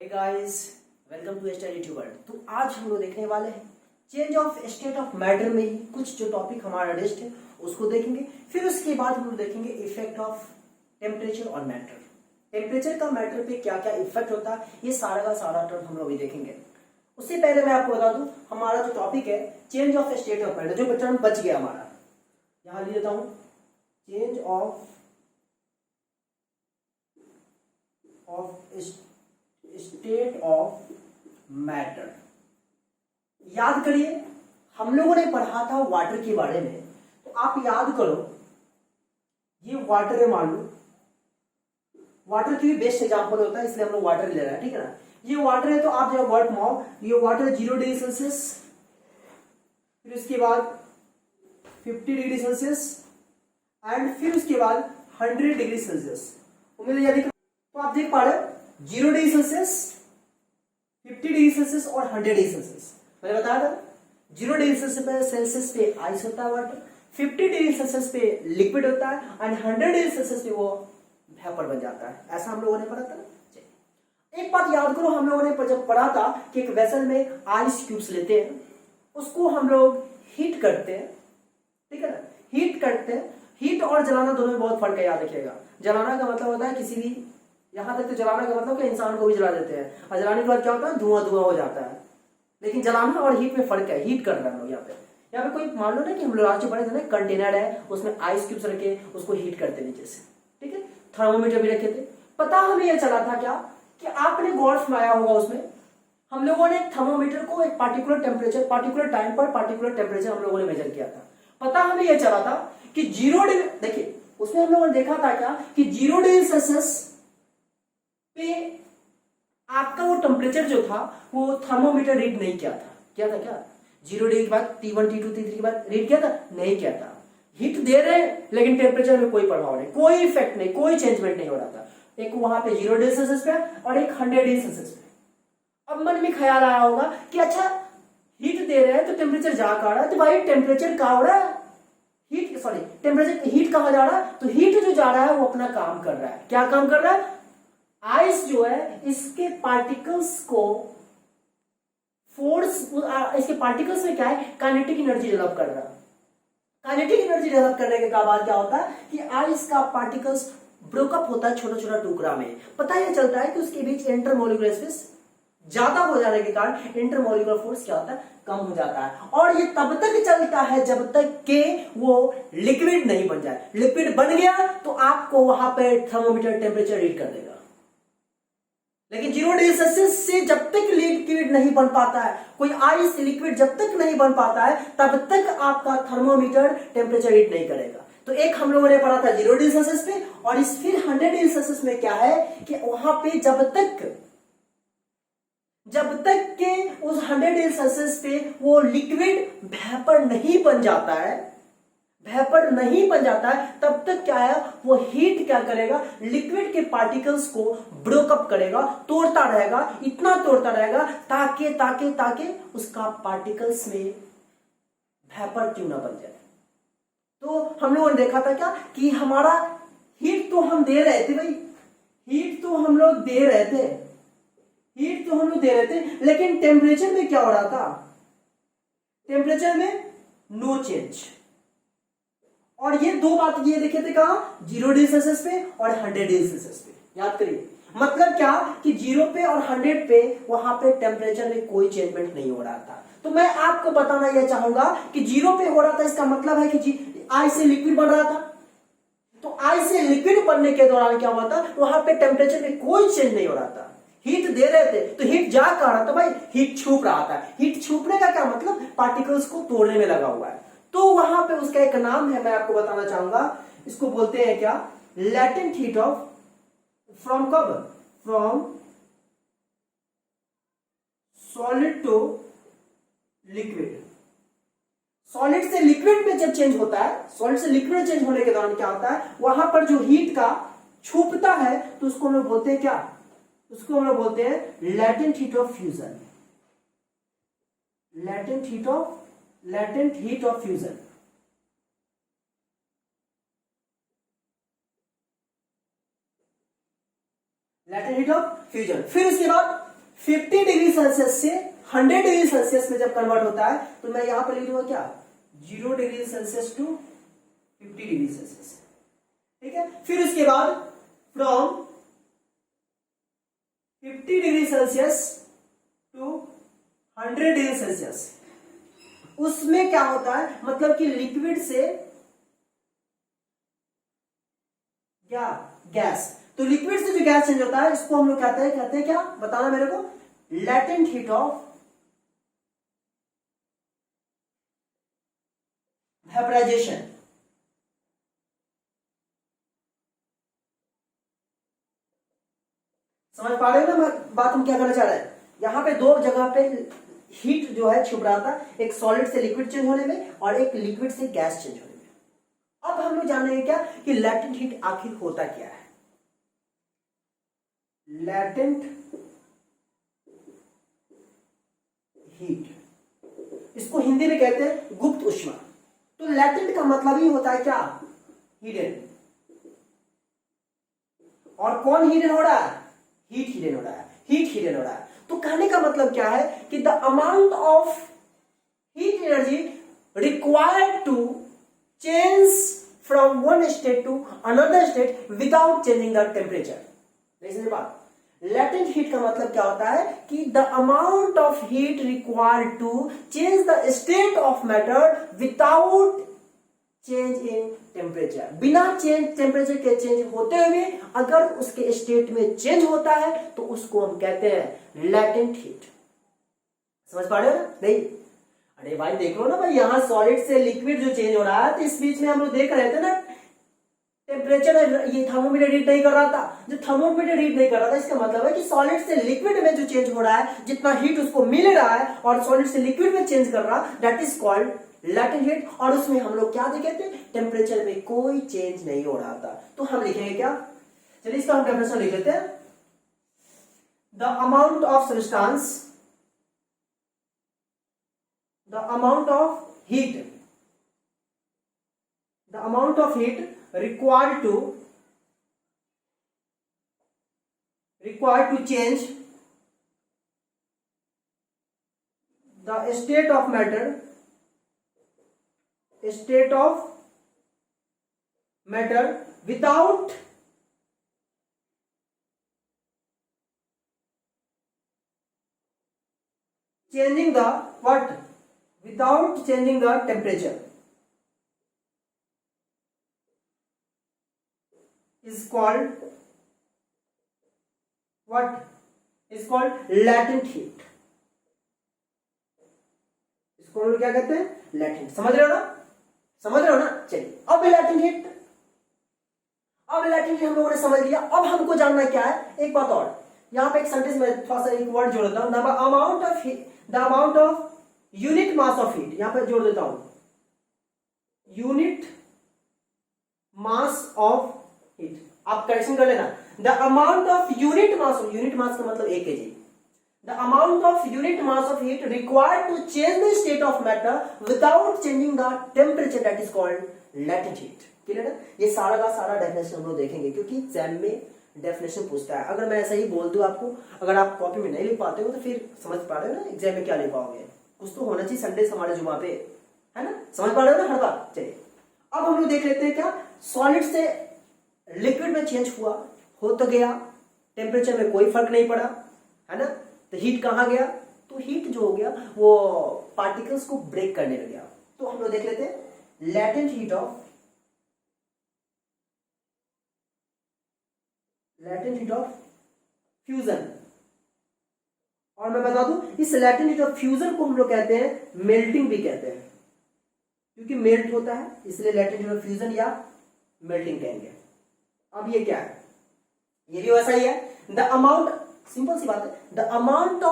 Hey guys, welcome to Study Tuber. तो आज हम लोग देखने वाले हैं change of state of matter में ही कुछ जो टॉपिक हमारा लिस्ट है उसको देखेंगे। फिर उसके बाद हम लोग देखेंगे इफेक्ट ऑफ टेम्परेचर और मैटर। टेम्परेचर का मैटर पे क्या क्या इफेक्ट होता है, ये सारा का सारा टर्म हम लोग भी देखेंगे। उससे पहले मैं आपको बता दूं, हमारा जो टॉपिक है change of state of matter, जो टर्म बच गया हमारा, यहां लिख देता हूं, change of state of matter. याद करिए, हम लोगों ने पढ़ा था वाटर के बारे में, तो आप याद करो, ये वाटर है, मान लो वाटर की भी बेस्ट एग्जांपल होता है, इसलिए हम लोग वाटर ले रहे हैं, ठीक है ना। ये वाटर है, तो आप जब वर्ड माओ, ये वाटर 0 डिग्री सेल्सियस, फिर उसके बाद 50 डिग्री सेल्सियस एंड फिर उसके बाद 100 डिग्री सेल्सियस। उम्मीद है तो आप देख पा रहे हो 0 डिग्री सेल्सियस, 50 डिग्री सेल्सियस और 100 डिग्री सेल्सियस। मैंने बताया था 0 डिग्री सेल्सियस पे आइस होता है वाटर, 50 डिग्री सेल्सियस पे लिक्विड होता है एंड 100 डिग्री सेल्सियस पे वो वेपर बन जाता है। ऐसा हम लोगों ने पढ़ा था ना। एक बात याद करो, हम लोगों ने जब पढ़ा था कि एक वेसल में आइस क्यूब्स लेते हैं, उसको हम लोग हीट करते हैं, ठीक है ना। हीट करते हैं, हीट और जलाना दोनों में बहुत फर्क है, याद रखिएगा। जलाना का मतलब होता है किसी भी, यहां तक तो जलाना का मतलब कि इंसान को भी जला देते हैं, और जलाने के बाद क्या होता है, धुआं धुआं हो जाता है। लेकिन जलाना और हीट में फर्क है। हीट कर रहे हैं हम लोग यहाँ पे कोई मान लो ना कि हम लोग आज बड़े थे ना, कंटेनर है, उसमें आइस क्यूब्स रखे, उसको हीट करते नीचे से, ठीक है। थर्मोमीटर भी रखे थे। पता हमें यह चला था क्या कि आपने गौर फरमाया होगा, उसमें हम लोगों ने थर्मोमीटर को एक पार्टिकुलर टेम्परेचर, पार्टिकुलर टाइम पर पार्टिकुलर टेम्परेचर हम लोगों ने मेजर किया था। पता हमें यह चला था कि 0 डिग्री, देखिए उसमें हम लोगों ने देखा था क्या कि 0 डिग्री सेल्सियस पे आपका वो टेम्परेचर जो था वो थर्मोमीटर रीड नहीं किया था। क्या था? क्या 0 डिग्री के बाद T1 T2 T3 के बाद रीड किया था? नहीं किया था। हीट दे रहे हैं लेकिन टेम्परेचर में कोई प्रभाव नहीं, कोई इफेक्ट नहीं, कोई चेंजमेंट नहीं हो रहा था। एक वहां पे 0 डिग्री सेल्सियस पे और एक 100 डिग्री सेल्सियस पे। अब मन में ख्याल आया होगा कि अच्छा हीट दे रहे हैं तो टेम्परेचर जा कहा रहा है, तो भाई टेम्परेचर कहा हो रहा है, हीट सॉरी टेम्परेचर, हीट कहा जा रहा है, तो हीट जो जा रहा है वो अपना काम कर रहा है। क्या काम कर रहा है? आइस जो है इसके पार्टिकल्स को फोर्स, इसके पार्टिकल्स में क्या है, काइनेटिक एनर्जी डेवलप कर रहा है। काइनेटिक एनर्जी डेवलप करने के बाद क्या होता है कि आइस का पार्टिकल्स ब्रोकअप होता है छोटा छोटा टुकड़ा में। पता यह चलता है कि उसके बीच इंटरमोलिकुलर स्पेस ज्यादा हो जाने के कारण इंटरमोलिकुलर फोर्स क्या होता है, कम हो जाता है। और ये तब तक चलता है जब तक कि वो लिक्विड नहीं बन जाए। लिक्विड बन गया तो आपको वहां पे थर्मोमीटर टेम्परेचर रीड कर देगा। लेकिन 0 डिग्री सेल्सियस से जब तक लिक्विड नहीं बन पाता है, कोई आइस लिक्विड जब तक नहीं बन पाता है, तब तक आपका थर्मोमीटर टेम्परेचर रीड नहीं करेगा। तो एक हम लोगों ने पढ़ा था 0 डिग्री सेल्सियस पे, और इस फिर 100 डिग्री सेल्सियस में क्या है कि वहां पे जब तक के उस 100 डिग्री सेल्सियस पे वो लिक्विड वेपर नहीं बन जाता है, वेपर नहीं बन जाता है, तब तक क्या है, वो हीट क्या करेगा, लिक्विड के पार्टिकल्स को ब्रोकअप करेगा, तोड़ता रहेगा, इतना तोड़ता रहेगा ताकि ताकि ताकि उसका पार्टिकल्स में वेपर क्यों ना बन जाए। तो हम लोगों ने देखा था क्या कि हमारा हीट तो हम दे रहे थे भाई, हीट तो हम लोग दे रहे थे, हीट तो हम लोग दे रहे थे, लेकिन टेम्परेचर में क्या हो रहा था, टेम्परेचर में नो चेंज। और ये दो बात ये देखे थे कहां, 0 डिग्री सेल्सियस पे और 100 डिग्री सेल्सियस पे। याद करिए, मतलब क्या कि 0 पे और 100 पे वहां पे टेम्परेचर में कोई चेंजमेंट नहीं हो रहा था। तो मैं आपको बताना यह चाहूंगा कि 0 पे हो रहा था, इसका मतलब है कि आइस से लिक्विड बन रहा था। तो आइस से लिक्विड बनने के दौरान क्या हुआ था, वहां पे टेम्परेचर में कोई चेंज नहीं हो रहा था। हीट दे रहे थे तो हीट जा कहा रहा था भाई, हीट छूप रहा था। हीट छूपने का क्या मतलब, पार्टिकल्स को तोड़ने में लगा हुआ है। तो वहां पे उसका एक नाम है, मैं आपको बताना चाहूंगा, इसको बोलते हैं क्या, लैटेंट हीट ऑफ, फ्रॉम कब, from solid to liquid. Solid से लिक्विड में जब चेंज होता है, सॉलिड से लिक्विड में चेंज होने के दौरान क्या होता है, वहां पर जो हीट का छूपता है, तो उसको हम लोग बोलते हैं क्या, उसको हम लोग बोलते हैं latent heat of fusion. Latent heat of fusion. Latent heat of fusion. फिर उसके बाद 50 डिग्री सेल्सियस से 100 डिग्री सेल्सियस में जब कन्वर्ट होता है तो मैं यहां पर लिख दूंगा क्या, 0 degree Celsius to 50 degree Celsius. ठीक है, फिर उसके बाद from 50 degree Celsius to 100 degree Celsius, उसमें क्या होता है, मतलब कि लिक्विड से क्या, गैस। तो लिक्विड से जो गैस चेंज होता है इसको हम लोग कहते हैं क्या, बताना मेरे को, लैटेंट हीट ऑफ वेपराइजेशन। समझ पा रहे हो ना बात हम क्या करना चाह रहे हैं। यहां पे दो जगह पे हीट जो है छुप रहा था, एक सॉलिड से लिक्विड चेंज होने में और एक लिक्विड से गैस चेंज होने में। अब हम लोग जानेंगे क्या कि लैटेंट हीट आखिर होता क्या है। लैटेंट हीट, इसको हिंदी में कहते हैं गुप्त ऊष्मा। तो लैटेंट का मतलब ही होता है क्या, हिडन। और कौन हिडन हो रहा है, हीट हिडन हो रहा है, हीट हिडन हो रहा है। तो कहने का मतलब क्या है कि the amount of heat energy required to change from one state to another state without changing the temperature. समझे बात। लैटेंट हीट का मतलब क्या होता है कि the amount of heat required to change the state of matter without change in temperature. बिना change temperature के चेंज होते हुए अगर उसके स्टेट में चेंज होता है तो उसको हम कहते हैं लैटेंट हीट। समझ पा रहे हो ना, नहीं? अरे भाई देख लो ना भाई, यहां सॉलिड से लिक्विड जो चेंज हो रहा है तो इस बीच में हम लोग देख रहे थे ना टेम्परेचर, ये थर्मोमीटर रीड नहीं कर रहा था। जो थर्मोमीटर रीड नहीं कर रहा था इसका मतलब है कि सॉलिड से लिक्विड में जो चेंज हो रहा है, जितना हीट उसको मिल रहा है और सॉलिड से लिक्विड में चेंज कर रहा, that is called latent heat. और उसमें हम लोग क्या देखे थे, टेम्परेचर में कोई चेंज नहीं हो रहा था। तो हम लिखेंगे क्या, चलिए इसका हम डेफिनेशन लिख लेते हैं। The amount of substance, the amount of heat, the amount of heat required to change the state of matter without changing the what, without changing the temperature is called what, is called latent heat। इसको हम लोग क्या कहते हैं, latent. समझ रहे हो ना, समझ रहे हो ना। चलिए अब लैटेंट हीट, अब लैटेंट हीट हम लोगों ने समझ लिया। अब हमको जानना क्या है, एक बात और, यहां पे एक सेंटेंस में थोड़ा सा एक वर्ड जोड़ देता हूं, the amount of heat, the amount of unit mass of heat, यहां पर जोड़ देता हूं यूनिट मास ऑफ हीट। आप करेक्शन कर लेना, the amount of unit mass, unit mass का मतलब 1 kg, the amount of unit mass of heat required to change the state of matter without changing the temperature, that is called latent heat. Clear है। ये सारा का सारा definition हम लोग देखेंगे क्योंकि एग्जाम में डेफिनेशन पूछता है। अगर मैं ऐसा ही बोल दूं आपको, अगर आप कॉपी में नहीं लिख पाते हो तो फिर समझ पा रहे हो ना एग्जाम में क्या लिख पाओगे, कुछ तो होना चाहिए संडे हमारे जुमा पे, है ना। समझ पा रहे हो ना हर बात। चलिए अब हम लोग देख लेते हैं क्या, सॉलिड से लिक्विड में चेंज हुआ, हो तो गया, टेम्परेचर में कोई फर्क नहीं पड़ा, है ना। तो हीट कहां गया, तो हीट जो हो गया वो पार्टिकल्स को ब्रेक करने लग गया। तो हम लोग देख लेते हैं latent heat of, latent heat of fusion. और मैं बता दूं इस लैटेंट हीट ऑफ फ्यूजन को हम लोग कहते हैं मेल्टिंग भी कहते हैं, क्योंकि मेल्ट होता है इसलिए लैटेंट हीट ऑफ फ्यूजन या मेल्टिंग कहेंगे। अब ये क्या है, ये भी वैसा ही है, द अमाउंट, सिंपल सी बात है, the amount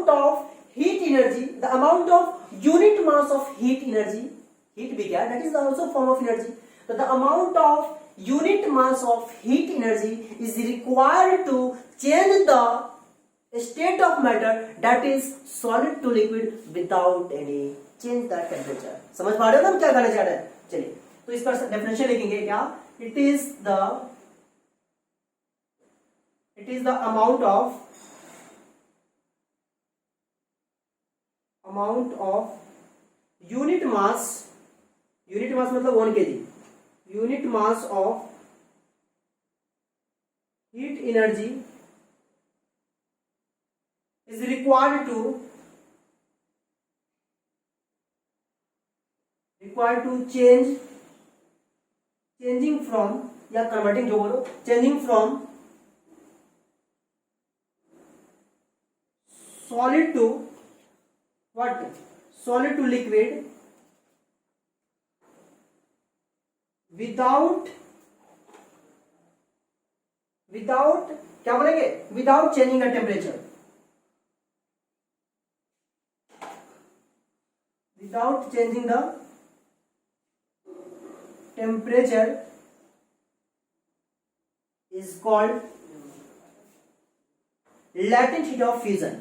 of heat energy, the amount of unit mass of heat energy, heat भी क्या है, that is also form of energy. तो the amount of unit mass of heat energy is required to change the state of matter that is solid to liquid without any change the temperature. समझ पा रहे हो ना हम क्या करने चाह रहे हैं। चलिए तो इस पर डेफिनेशन लिखेंगे क्या, it is the amount of amount of unit mass मतलब 1 kg, unit mass of heat energy is required to changing from या कन्वर्टिंग, जो बोलो, changing from solid to what, solid to liquid without क्या बोलेंगे, without changing the temperature, without changing the temperature is called latent heat of fusion.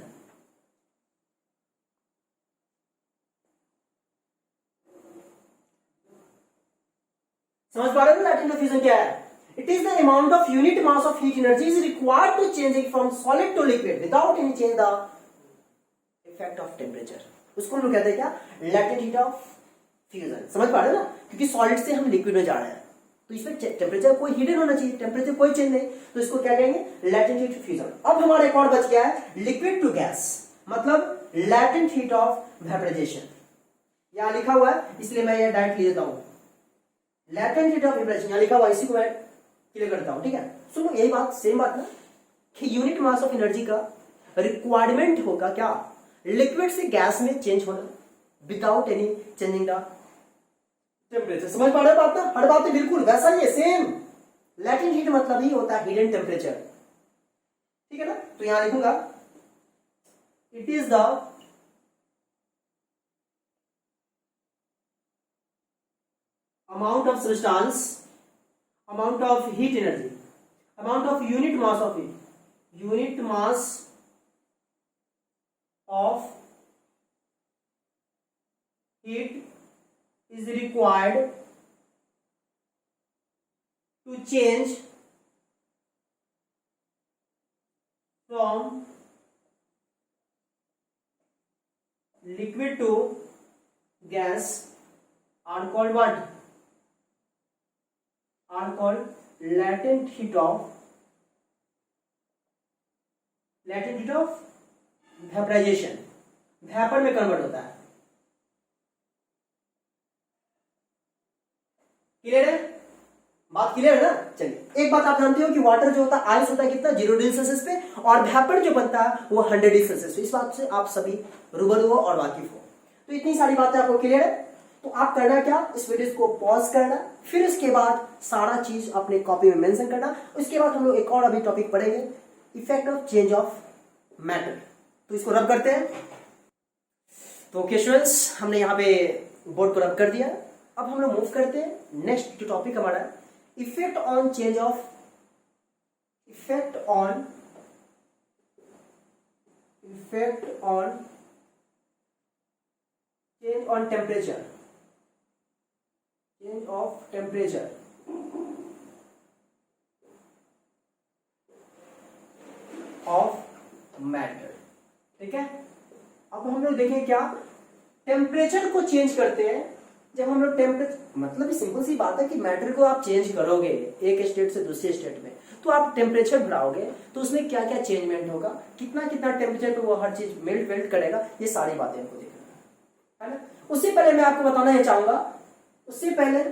समझ पा रहे हो latent heat of fusion क्या है? It is the amount of unit mass of heat energy is required to change it from solid to liquid without any change the effect of temperature. उसको हम लोग कहते हैं क्या, latent heat of fusion. समझ पा रहे हो ना, क्योंकि सॉलिड से हम लिक्विड में जा रहे हैं तो इसमें टेम्परेचर कोई हिडन होना चाहिए, टेम्परेचर कोई चेंज नहीं, तो इसको क्या कहेंगे, लैटेंट हीट फ्यूजन. अब हमारा एक और बच गया है लिक्विड टू गैस, मतलब लैटेंट हीट ऑफ वेपराइजेशन. यहां लिखा हुआ है इसलिए मैं ये डायरेक्ट ले लेता हूं, लैटेंट हीट ऑफ वेपराइजेशन यहां लिखा हुआ है, इसी को मैं क्लियर करता हूं. ठीक है, सुनो यही बात, सेम बात ना, कि यूनिट मास ऑफ एनर्जी का रिक्वायरमेंट होगा क्या, लिक्विड से गैस में चेंज होना without any changing the temperature. समझ पा रहे हो बात ना, हर बात तो बिल्कुल वैसा ही है, सेम. लैटेंट हीट मतलब ही होता है हिडन टेम्परेचर. ठीक है ना, तो यहां लिखूंगा it is the amount of substance, amount of heat energy, amount of unit mass of heat, unit mass of heat is required to change from liquid to gas are called what? Are called latent heat of vaporization. Vapour में convert होता है. Clear है, बात clear है ना. चलिए, एक बात आप जानते हो कि वाटर जो होता है आइस होता है कितना, 0 डिग्री सेल्सियस पे, और वेपर जो बनता है वो 100 डिग्री सेल्सियस पे. इस बात से आप सभी रूबरू हो और वाकिफ हो. तो इतनी सारी बातें आपको क्लियर है. तो आप करना क्या, इस वीडियो को पॉज करना, फिर इसके बाद सारा चीज अपने कॉपी में मेंशन करना. उसके बाद हम लोग एक और अभी टॉपिक पढ़ेंगे, effect of change of matter. तो इसको रब करते हैं. तो ओके स्टूडेंट्स, हमने यहाँ पे बोर्ड को रब कर दिया. अब हम लोग मूव करते हैं नेक्स्ट जो टॉपिक हमारा effect on change of, effect on change on temperature, change of temperature of matter. ठीक है, अब हम लोग देखें क्या, टेम्परेचर को चेंज करते हैं जब हम लोग टेम्परेचर, मतलब सिंपल सी बात है कि मैटर को आप चेंज करोगे एक स्टेट से दूसरे स्टेट में, तो आप टेम्परेचर बढ़ाओगे तो उसमें क्या क्या चेंजमेंट होगा, कितना कितना टेम्परेचर पे वो हर चीज मेल्ट करेगा, ये सारी बातें आपको देखना है ना. उससे पहले मैं आपको बताना चाहूंगा, उससे पहले